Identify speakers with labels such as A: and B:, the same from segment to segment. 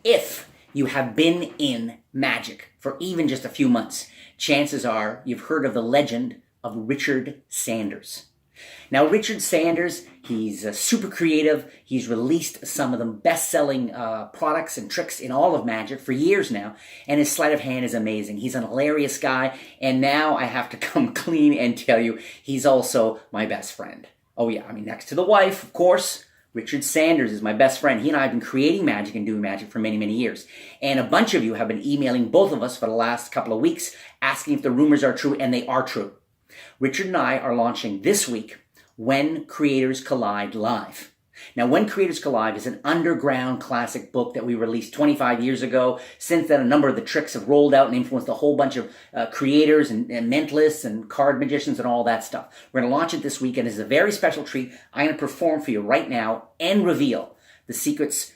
A: If you have been in magic for even just a few months, chances are you've heard of the legend of Richard Sanders. Now, Richard Sanders, he's super creative. He's released some of the best-selling products and tricks in all of magic for years now, and his sleight of hand is amazing. He's an hilarious guy, and now I have to come clean and tell you, he's also my best friend. Oh yeah, I mean, next to the wife, of course, Richard Sanders is my best friend. He and I have been creating magic and doing magic for many, many years. And a bunch of you have been emailing both of us for the last couple of weeks, asking if the rumors are true, and they are true. Richard and I are launching this week When Creators Collide Live. Now, When Creators Collide is an underground classic book that we released 25 years ago. Since then, a number of the tricks have rolled out and influenced a whole bunch of creators and mentalists and card magicians and all that stuff. We're going to launch it this week, and it's a very special treat. I'm going to perform for you right now and reveal the secrets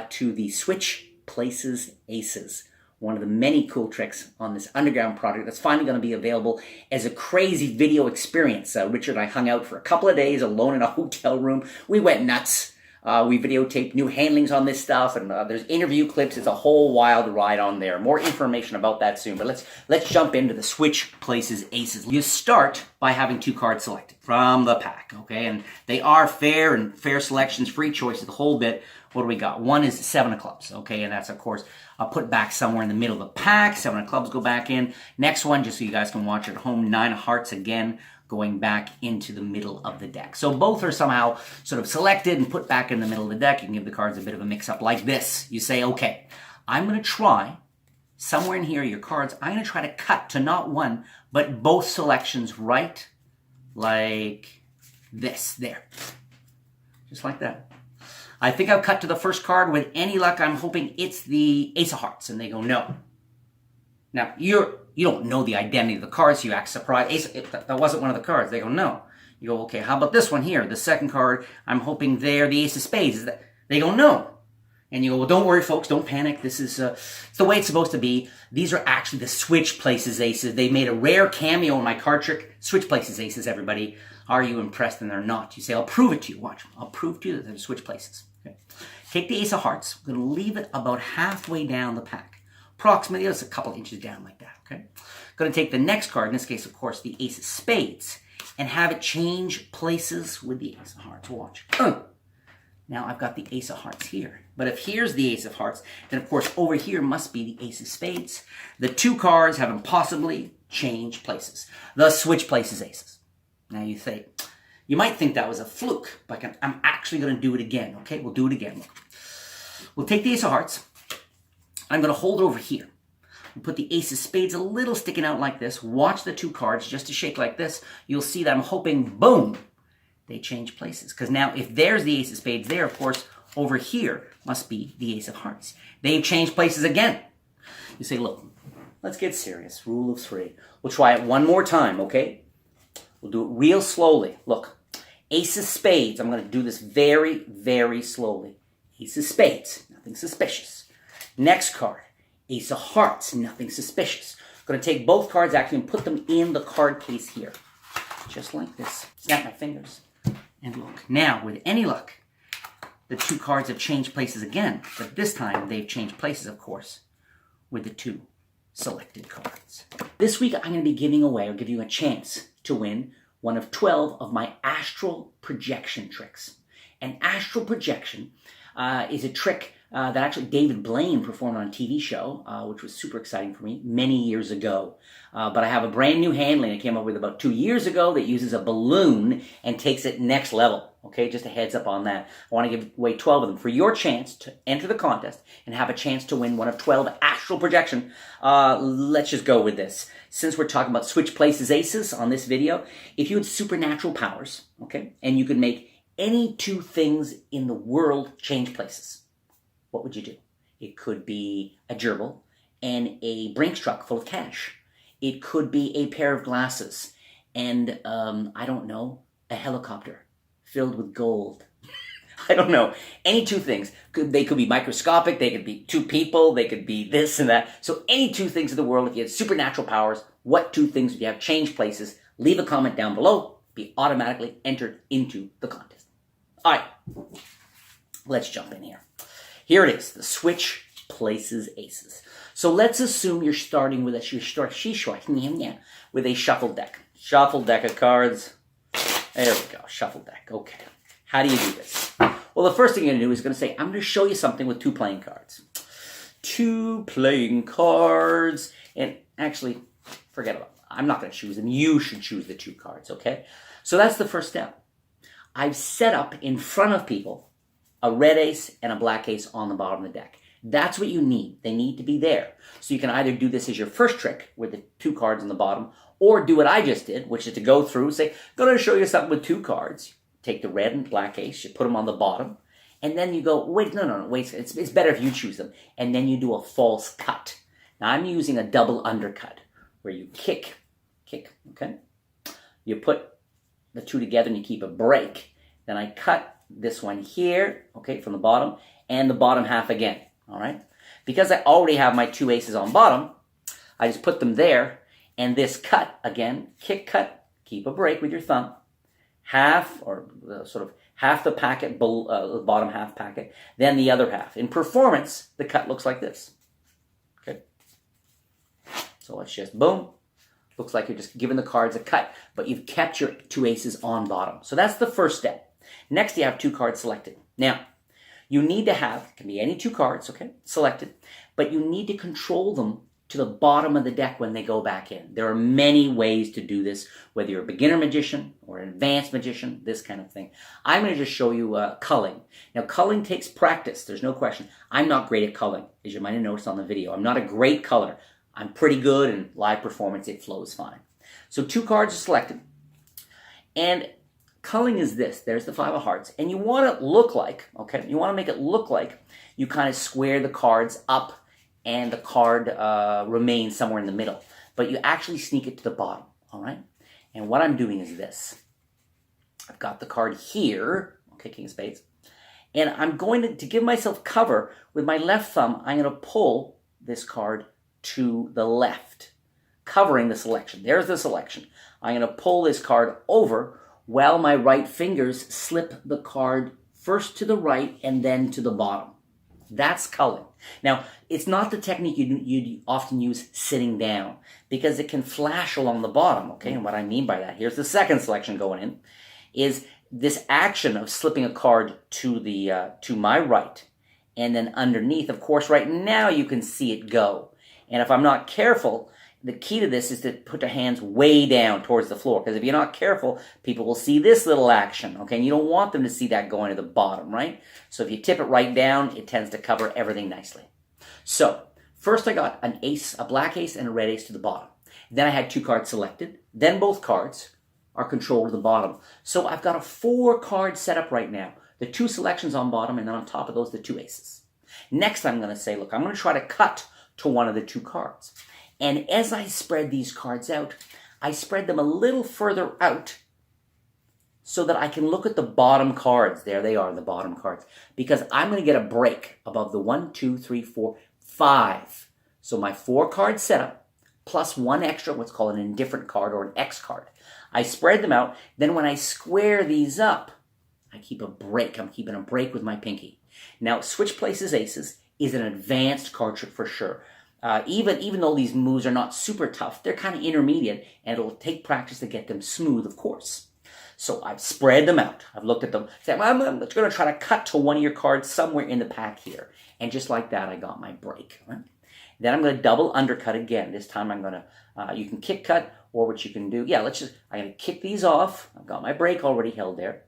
A: to the Switch Places Aces. One of the many cool tricks on this underground project that's finally going to be available as a crazy video experience. Richard and I hung out for a couple of days alone in a hotel room. We went nuts. We videotaped new handlings on this stuff, and there's interview clips. It's a whole wild ride on there. More information about that soon, but let's jump into the Switch Places Aces. You start by having 2 cards selected from the pack, okay? And they are fair selections, free choices, the whole bit. What do we got? One is 7 of clubs, okay? And that's, of course, put back somewhere in the middle of the pack. 7 of clubs go back in. Next one, just so you guys can watch at home, 9 of hearts again, going back into the middle of the deck. So both are somehow sort of selected and put back in the middle of the deck. You can give the cards a bit of a mix-up like this. You say, okay, I'm going to try, somewhere in here, your cards, I'm going to try to cut to not one, but both selections right, like this, there. Just like that. I think I've cut to the first card. With any luck, I'm hoping it's the Ace of Hearts. And they go, no. Now, you don't know the identity of the cards, so you act surprised. That wasn't one of the cards. They go, no. You go, okay, how about this one here? The second card, I'm hoping they're the Ace of Spades. They go, no. And you go, well, don't worry, folks. Don't panic. This is it's the way it's supposed to be. These are actually the Switch Places Aces. They made a rare cameo in my card trick. Switch Places Aces, everybody. Are you impressed? And they're not. You say, I'll prove it to you. Watch. I'll prove to you that they're Switch Places. Okay. Take the Ace of Hearts. We're going to leave it about halfway down the pack. Approximately, just a couple inches down like that, okay? Going to take the next card, in this case, of course, the Ace of Spades, and have it change places with the Ace of Hearts. Watch. Now I've got the Ace of Hearts here. But if here's the Ace of Hearts, then, of course, over here must be the Ace of Spades. The 2 cards have impossibly changed places. The Switch Places Aces. Now you say, you might think that was a fluke, but I'm actually going to do it again, okay? We'll do it again. Look. We'll take the Ace of Hearts. I'm going to hold it over here. And put the Ace of Spades a little sticking out like this. Watch the 2 cards just to shake like this. You'll see that I'm hoping, boom, they change places. Because now if there's the Ace of Spades there, of course, over here must be the Ace of Hearts. They've changed places again. You say, look, let's get serious. Rule of 3. We'll try it one more time, okay? We'll do it real slowly. Look, Ace of Spades. I'm going to do this very, very slowly. Ace of Spades. Nothing suspicious. Next card, Ace of Hearts, nothing suspicious. I'm going to take both cards actually and put them in the card case here. Just like this. Snap my fingers and look. Now, with any luck, the 2 cards have changed places again. But this time, they've changed places, of course, with the 2 selected cards. This week, I'm going to be giving away, or give you a chance to win, one of 12 of my astral projection tricks. An astral projection is a trick that actually David Blaine performed on a TV show, which was super exciting for me many years ago. But I have a brand new handling I came up with about 2 years ago that uses a balloon and takes it next level. Okay, just a heads up on that. I want to give away 12 of them for your chance to enter the contest and have a chance to win one of 12 astral projection. Let's just go with this. Since we're talking about Switch Places Aces on this video, if you had supernatural powers, okay, and you could make any 2 things in the world change places, what would you do? It could be a gerbil and a Brinks truck full of cash. It could be a pair of glasses and, I don't know, a helicopter filled with gold. I don't know. Any 2 things. They could be microscopic. They could be 2 people. They could be this and that. So any 2 things in the world, if you had supernatural powers, what 2 things would you have change places? Leave a comment down below. Be automatically entered into the contest. All right. Let's jump in here. Here it is, the Switch places aces. So let's assume you're starting with with a shuffled deck. Shuffled deck of cards. There we go, shuffled deck. Okay. How do you do this? Well, the first thing you're going to do is going to say, I'm going to show you something with 2 playing cards. 2 playing cards. And actually, forget about it. I'm not going to choose them. You should choose the 2 cards, okay? So that's the first step. I've set up in front of people a red ace and a black ace on the bottom of the deck. That's what you need. They need to be there. So you can either do this as your first trick with the 2 cards on the bottom, or do what I just did, which is to go through, say, going to show you something with 2 cards. Take the red and black ace, you put them on the bottom, and then you go, wait, no, wait, it's better if you choose them. And then you do a false cut. Now I'm using a double undercut, where you kick, okay? You put the 2 together and you keep a break. Then I cut this one here, okay, from the bottom, and the bottom half again, all right? Because I already have my 2 aces on bottom, I just put them there, and this cut, again, kick, cut, keep a break with your thumb, half, or sort of half the packet, the bottom half packet, then the other half. In performance, the cut looks like this, okay? So let's just, boom. Looks like you're just giving the cards a cut, but you've kept your 2 aces on bottom. So that's the first step. Next, you have 2 cards selected. Now, you need to have, it can be any 2 cards, okay, selected, but you need to control them to the bottom of the deck when they go back in. There are many ways to do this, whether you're a beginner magician or an advanced magician, this kind of thing. I'm going to just show you culling. Now, culling takes practice. There's no question. I'm not great at culling, as you might have noticed on the video. I'm not a great culler. I'm pretty good in live performance. It flows fine. So 2 cards are selected. And culling is this. There's the 5 of hearts. And you want it to look like, okay, you want to make it look like you kind of square the cards up and the card remains somewhere in the middle. But you actually sneak it to the bottom, all right? And what I'm doing is this. I've got the card here, okay, King of Spades. And I'm going to give myself cover with my left thumb. I'm going to pull this card to the left, covering the selection. There's the selection. I'm going to pull this card over while my right fingers slip the card first to the right and then to the bottom. That's culling. Now, it's not the technique you'd often use sitting down, because it can flash along the bottom, okay? And what I mean by that, here's the second selection going in, is this action of slipping a card to my right, and then underneath, of course, right now you can see it go. And if I'm not careful, the key to this is to put your hands way down towards the floor. Because if you're not careful, people will see this little action, okay? And you don't want them to see that going to the bottom, right? So if you tip it right down, it tends to cover everything nicely. So first I got an ace, a black ace, and a red ace to the bottom. Then I had 2 cards selected. Then both cards are controlled to the bottom. So I've got a 4-card setup right now. The 2 selections on bottom, and then on top of those, the 2 aces. Next, I'm going to say, look, I'm going to try to cut to one of the 2 cards. And as I spread these cards out, I spread them a little further out so that I can look at the bottom cards. There they are, the bottom cards. Because I'm going to get a break above the 1, 2, 3, 4, 5. So my 4-card setup plus 1 extra, what's called an indifferent card or an X card. I spread them out. Then when I square these up, I keep a break. I'm keeping a break with my pinky. Now, switch places aces is an advanced card trick for sure. Even though these moves are not super tough, they're kind of intermediate, and it'll take practice to get them smooth, of course. So I've spread them out. I've looked at them. Said, I'm going to try to cut to one of your cards somewhere in the pack here. And just like that, I got my break. Right? Then I'm going to double undercut again. This time I'm going to, you can kick cut, or what you can do, I'm going to kick these off. I've got my break already held there.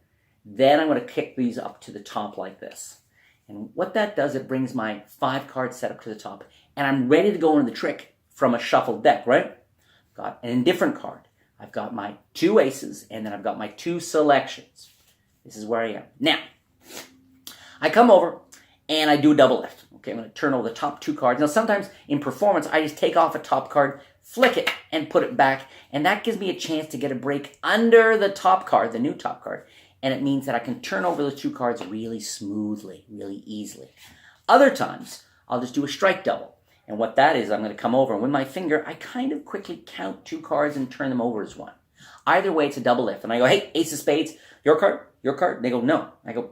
A: Then I'm going to kick these up to the top like this. And what that does, it brings my 5-card setup to the top. And I'm ready to go into the trick from a shuffled deck, right? Got an indifferent card. I've got my 2 aces, and then I've got my 2 selections. This is where I am. Now, I come over, and I do a double lift. Okay, I'm going to turn over the top 2 cards. Now, sometimes in performance, I just take off a top card, flick it, and put it back. And that gives me a chance to get a break under the top card, the new top card. And it means that I can turn over those 2 cards really smoothly, really easily. Other times, I'll just do a strike double. And what that is, I'm going to come over, and with my finger, I kind of quickly count 2 cards and turn them over as 1. Either way, it's a double lift. And I go, hey, ace of spades, your card, your card. They go, no. I go,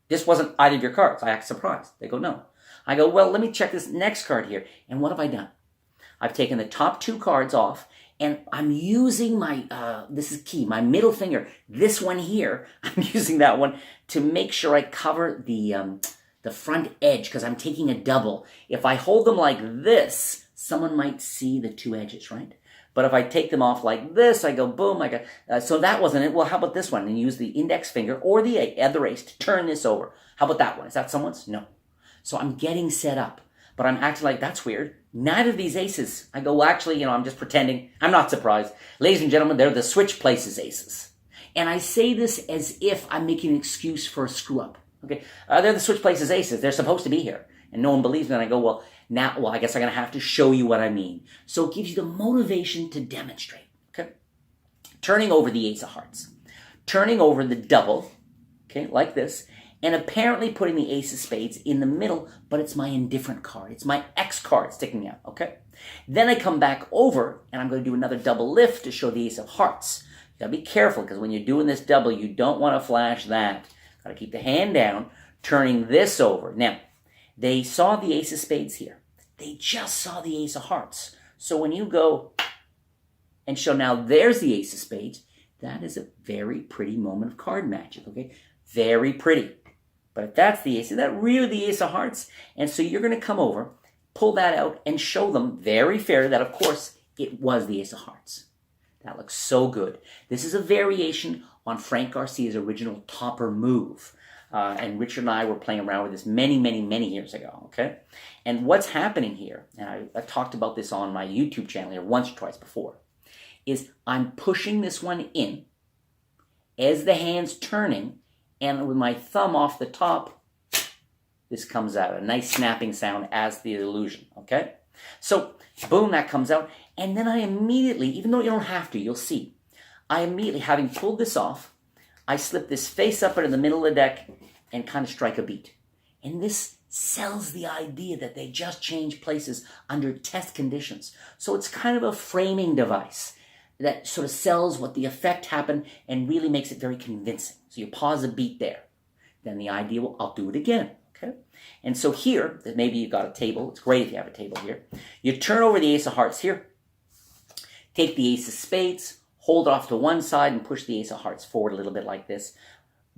A: this wasn't either of your cards. I act surprised. They go, no. I go, well, let me check this next card here. And what have I done? I've taken the top 2 cards off, and I'm using my, this is key, my middle finger, this one here, I'm using that one to make sure I cover the front edge, because I'm taking a double. If I hold them like this, someone might see the 2 edges, right? But if I take them off like this, I go boom, I go, so that wasn't it. Well, how about this one? And use the index finger or the other ace to turn this over. How about that one? Is that someone's? No. So I'm getting set up, but I'm acting like, that's weird. Neither of these aces. I go, well, actually, I'm just pretending. I'm not surprised. Ladies and gentlemen, they're the switch places aces. And I say this as if I'm making an excuse for a screw up. Okay, they're the switch places aces. They're supposed to be here. And no one believes me. And I go, well, I guess I'm going to have to show you what I mean. So it gives you the motivation to demonstrate. Okay, turning over the ace of hearts. Turning over the double, okay, like this. And apparently putting the ace of spades in the middle, but it's my indifferent card. It's my X card sticking out, okay? Then I come back over, and I'm going to do another double lift to show the ace of hearts. You got to be careful, because when you're doing this double, you don't want to flash that. Got to keep the hand down, turning this over. Now, they saw the ace of spades here. They just saw the ace of hearts. So when you go and show, now there's the ace of spades, that is a very pretty moment of card magic, okay? Very pretty. But if that's the ace, is that really the ace of hearts? And so you're going to come over, pull that out, and show them very fair that, of course, it was the ace of hearts. That looks so good. This is a variation on Frank Garcia's original topper move. And Richard and I were playing around with this many, many, many years ago, okay? And what's happening here, and I talked about this on my YouTube channel here once or twice before, is I'm pushing this one in as the hand's turning, and with my thumb off the top, this comes out. A nice snapping sound as the illusion, okay? So, boom, that comes out. And then I immediately, even though you don't have to, you'll see, I immediately, having pulled this off, I slip this face up into the middle of the deck and kind of strike a beat. And this sells the idea that they just changed places under test conditions. So it's kind of a framing device that sort of sells what the effect happened and really makes it very convincing. So you pause a beat there. Then the idea, well, I'll do it again, okay? And so here, maybe you've got a table. It's great if you have a table here. You turn over the ace of hearts here. Take the ace of spades, hold off to one side, and push the ace of hearts forward a little bit like this.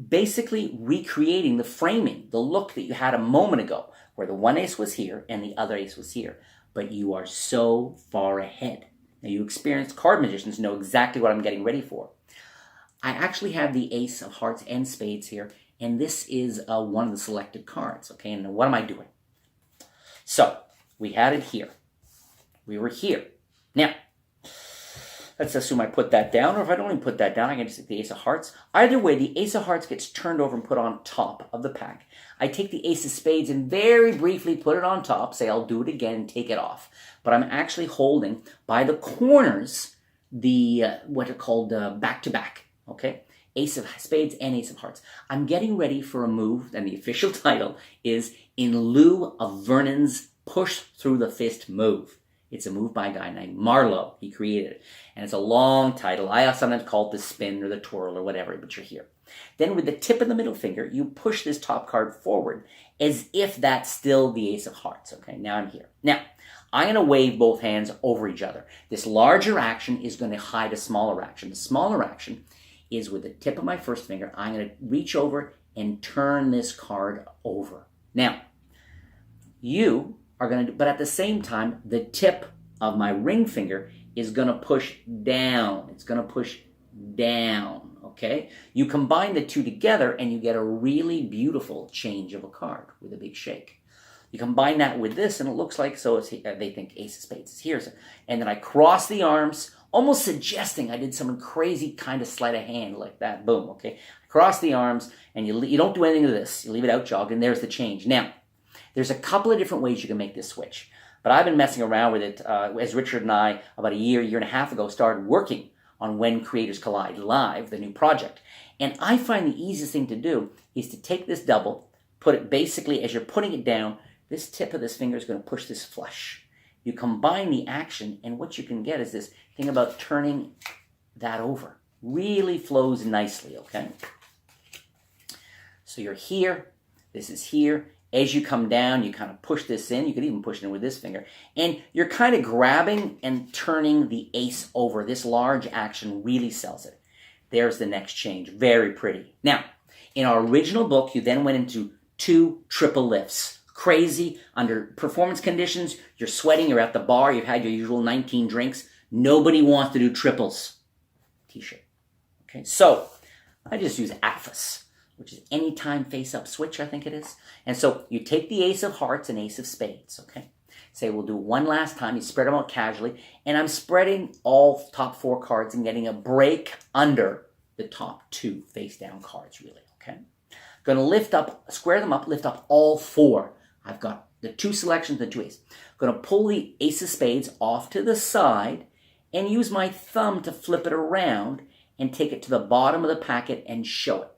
A: Basically recreating the framing, the look that you had a moment ago, where the one ace was here and the other ace was here. But you are so far ahead. Now, you experienced card magicians know exactly what I'm getting ready for. I actually have the ace of hearts and spades here, and this is one of the selected cards, okay? And what am I doing? So, we had it here. We were here. Now, let's assume I put that down, or if I don't even put that down, I can just take the ace of hearts. Either way, the ace of hearts gets turned over and put on top of the pack. I take the ace of spades and very briefly put it on top, say I'll do it again and take it off. But I'm actually holding by the corners the, what are called back-to-back, okay? Ace of spades and ace of hearts. I'm getting ready for a move, and the official title is In Lieu of Vernon's Push Through the Fist Move. It's a move by a guy named Marlowe. He created it. And it's a long title. I sometimes call it the spin or the twirl or whatever, but you're here. Then with the tip of the middle finger, you push this top card forward as if that's still the ace of hearts. Okay, now I'm here. Now, I'm going to wave both hands over each other. This larger action is going to hide a smaller action. The smaller action is with the tip of my first finger, I'm going to reach over and turn this card over. Now, you are going to, but at the same time, the tip of my ring finger is going to push down. It's going to push down, okay? You combine the two together and you get a really beautiful change of a card with a big shake. You combine that with this and it looks like, so it's, they think ace of spades is here. So, and then I cross the arms, almost suggesting I did some crazy kind of sleight of hand like that. Boom, okay? I cross the arms and you don't do anything to this. You leave it out jogged and there's the change. Now, there's a couple of different ways you can make this switch. But I've been messing around with it as Richard and I, about a year and a half ago, started working on When Creators Collide Live, the new project. And I find the easiest thing to do is to take this double, put it basically, as you're putting it down, this tip of this finger is going to push this flush. You combine the action, and what you can get is this thing about turning that over. Really flows nicely, okay? So you're here, this is here, As you come down, you kind of push this in. You could even push it in with this finger. And you're kind of grabbing and turning the ace over. This large action really sells it. There's the next change. Very pretty. Now, in our original book, you then went into 2 triple lifts. Crazy. Under performance conditions, you're sweating, you're at the bar, you've had your usual 19 drinks. Nobody wants to do triples. T-shirt. Okay, so I just use AFIS, which is anytime face-up switch, I think it is. And so you take the ace of hearts and ace of spades, okay? Say we'll do one last time. You spread them out casually. And I'm spreading all top 4 cards and getting a break under the top 2 face-down cards, really, okay? Going to lift up, square them up, lift up all 4. I've got the 2 selections, the 2 aces. Going to pull the ace of spades off to the side and use my thumb to flip it around and take it to the bottom of the packet and show it.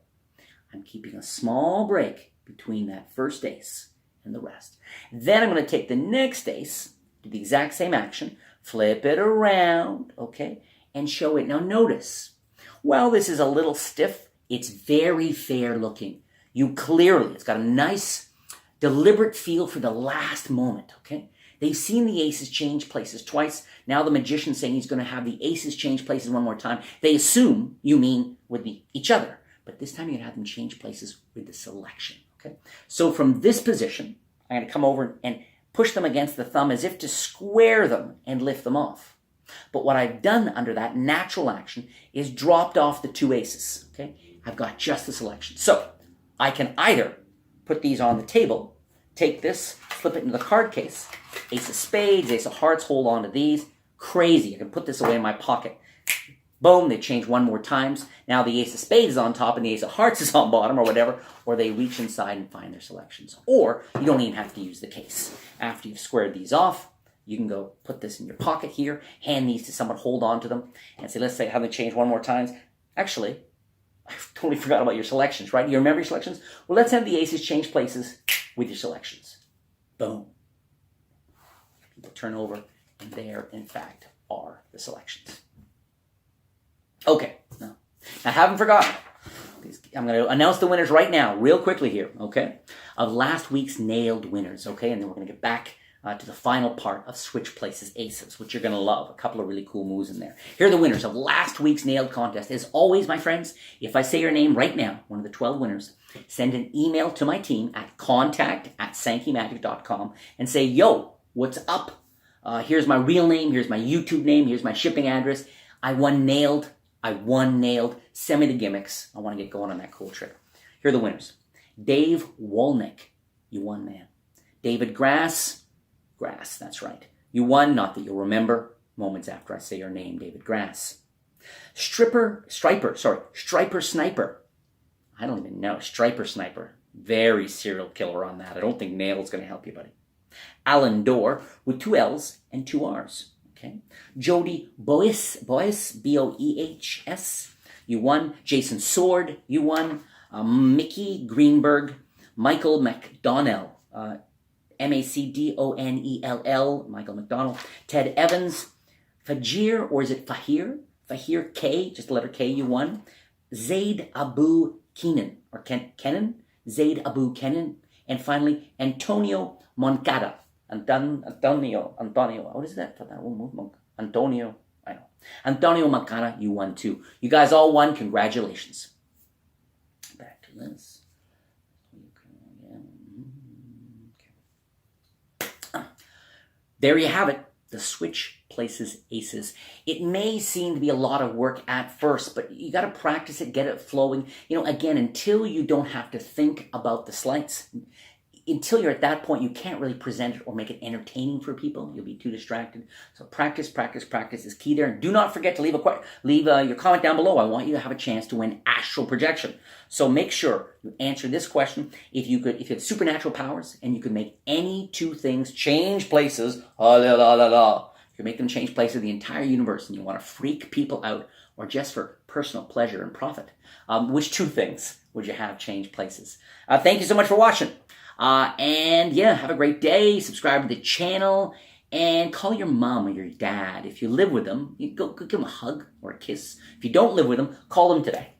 A: I'm keeping a small break between that first ace and the rest. Then I'm going to take the next ace, do the exact same action, flip it around, okay, and show it. Now notice, while this is a little stiff, it's very fair looking. You clearly, it's got a nice, deliberate feel for the last moment, okay? They've seen the aces change places twice. Now the magician's saying he's going to have the aces change places one more time. They assume you mean with each other. But this time you're going to have them change places with the selection, okay? So from this position, I'm going to come over and push them against the thumb as if to square them and lift them off. But what I've done under that natural action is dropped off the 2 aces, okay? I've got just the selection. So I can either put these on the table, take this, slip it into the card case, ace of spades, ace of hearts, hold on to these. Crazy. I can put this away in my pocket. Boom, they change one more times. Now the ace of spades is on top and the ace of hearts is on bottom or whatever, or they reach inside and find their selections. Or you don't even have to use the case. After you've squared these off, you can go put this in your pocket here, hand these to someone, hold on to them, and say, let's say, have them change one more times. Actually, I totally forgot about your selections, right? You remember your selections? Well, let's have the aces change places with your selections. Boom. People turn over, and there, in fact, are the selections. Okay, now I haven't forgotten. I'm going to announce the winners right now, real quickly here, okay, of last week's nailed winners, okay, and then we're going to get back to the final part of Switch Places Aces, which you're going to love. A couple of really cool moves in there. Here are the winners of last week's nailed contest. As always, my friends, if I say your name right now, one of the 12 winners, send an email to my team at contact@sankeymagic.com and say, yo, what's up? Here's my real name. Here's my YouTube name. Here's my shipping address. I won nailed. Send me the gimmicks. I want to get going on that cool trip. Here are the winners. Dave Wolnick. You won, man. David Grass, that's right. You won, not that you'll remember, moments after I say your name, David Grass. Striper Sniper. I don't even know. Striper Sniper. Very serial killer on that. I don't think nail's going to help you, buddy. Alan Dorr with 2 L's and 2 R's. Okay. Jody Boyce, B-O-E-H-S. You won. Jason Sword, you won. Mickey Greenberg. Michael McDonnell, M-A-C-D-O-N-E-L-L, Michael McDonnell. Ted Evans. Fajir, or is it Fahir? Fahir K, just the letter K, you won. Zaid Abu Kenan, or Kenan. Zaid Abu Kenan. And finally, Antonio Moncada. Antonio, what is that? Antonio, I know. Antonio Moncada, you won too. You guys all won. Congratulations. Back to this. There you have it. The Switch Places Aces. It may seem to be a lot of work at first, but you got to practice it, get it flowing. You know, again, until you don't have to think about the sleights, until you're at that point, you can't really present it or make it entertaining for people. You'll be too distracted. So practice is key there. And do not forget to leave your comment down below. I want you to have a chance to win astral projection. So make sure you answer this question. If you have supernatural powers and you could make any 2 things change places, you can make them change places of the entire universe, and you want to freak people out or just for personal pleasure and profit, which 2 things would you have change places? Thank you so much for watching. And yeah, have a great day. Subscribe to the channel and call your mom or your dad. If you live with them, you go give them a hug or a kiss. If you don't live with them, call them today.